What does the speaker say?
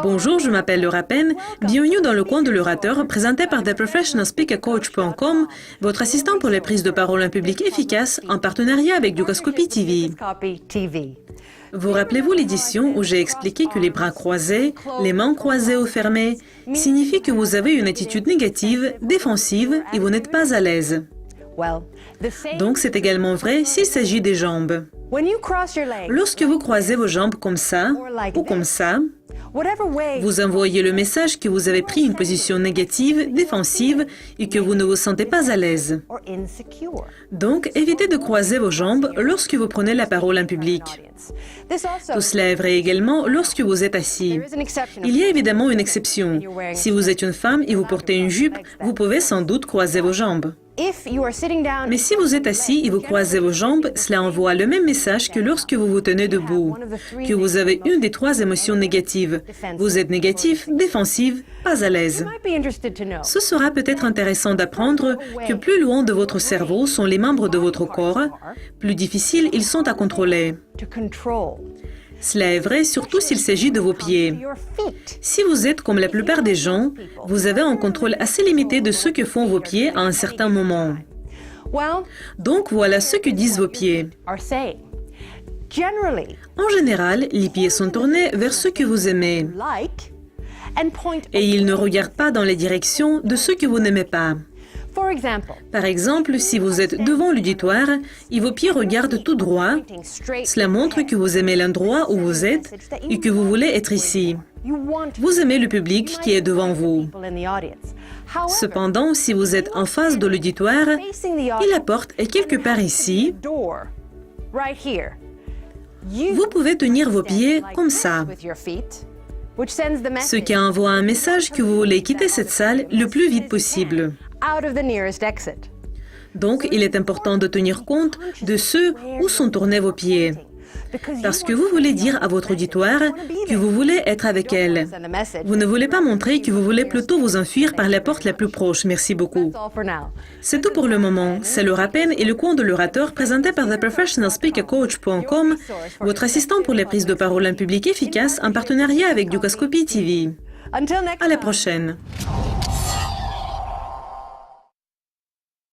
Bonjour, je m'appelle Laura Penn. Bienvenue dans le coin de l'orateur, présenté par TheProfessionalSpeakerCoach.com, votre assistant pour les prises de parole en public efficaces en partenariat avec Dukascopy TV. Vous rappelez-vous l'édition où j'ai expliqué que les bras croisés, les mains croisées ou fermées, signifient que vous avez une attitude négative, défensive et vous n'êtes pas à l'aise. Donc c'est également vrai s'il s'agit des jambes. Lorsque vous croisez vos jambes comme ça ou comme ça, vous envoyez le message que vous avez pris une position négative, défensive et que vous ne vous sentez pas à l'aise. Donc, évitez de croiser vos jambes lorsque vous prenez la parole en public. Tout cela est vrai également lorsque vous êtes assis. Il y a évidemment une exception. Si vous êtes une femme et vous portez une jupe, vous pouvez sans doute croiser vos jambes. Mais si vous êtes assis et vous croisez vos jambes, cela envoie le même message que lorsque vous vous tenez debout, que vous avez une des trois émotions négatives. Vous êtes négatif, défensive, pas à l'aise. Ce sera peut-être intéressant d'apprendre que plus loin de votre cerveau sont les membres de votre corps, plus difficiles ils sont à contrôler. Cela est vrai surtout s'il s'agit de vos pieds. Si vous êtes comme la plupart des gens, vous avez un contrôle assez limité de ce que font vos pieds à un certain moment. Donc voilà ce que disent vos pieds. En général, les pieds sont tournés vers ce que vous aimez et ils ne regardent pas dans les directions de ce que vous n'aimez pas. Par exemple, si vous êtes devant l'auditoire et vos pieds regardent tout droit, cela montre que vous aimez l'endroit où vous êtes et que vous voulez être ici. Vous aimez le public qui est devant vous. Cependant, si vous êtes en face de l'auditoire et la porte est quelque part ici, vous pouvez tenir vos pieds comme ça, ce qui envoie un message que vous voulez quitter cette salle le plus vite possible. Donc, il est important de tenir compte de ce où sont tournés vos pieds. Parce que vous voulez dire à votre auditoire que vous voulez être avec elle. Vous ne voulez pas montrer que vous voulez plutôt vous enfuir par la porte la plus proche. Merci beaucoup. C'est tout pour le moment. C'est Laura Penn et le coin de l'orateur présenté par TheProfessionalSpeakerCoach.com, votre assistant pour les prises de parole en public efficaces en partenariat avec Dukascopy TV. À la prochaine.